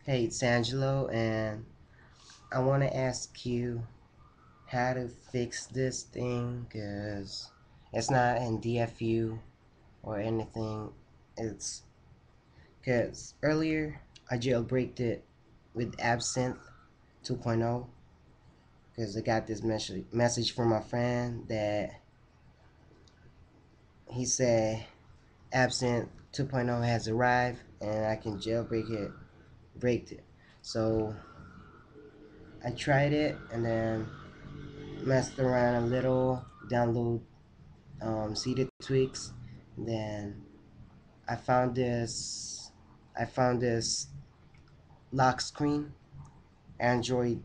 Hey, it's Angelo, and I want to ask you how to fix this thing because it's not in DFU or anything. It's because earlier I jailbreaked it with Absinthe 2.0 because I got this message from my friend that he said Absinthe 2.0 has arrived and I can break it. So I tried it and then messed around a little, download seeded tweaks. Then I found this I found this lock screen, Android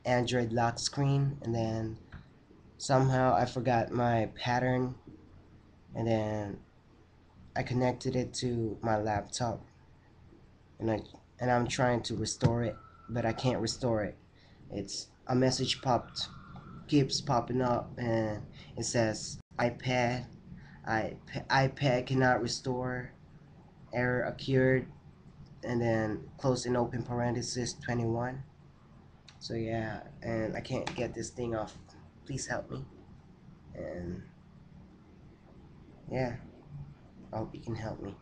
Android lock screen, and then somehow I forgot my pattern, and then I connected it to my laptop, and I'm trying to restore it, but I can't restore it. It's a message keeps popping up, and it says I, iPad cannot restore, error occurred, and then close and open parenthesis 21. So yeah, and I can't get this thing off. Please help me. And yeah, I hope you can help me.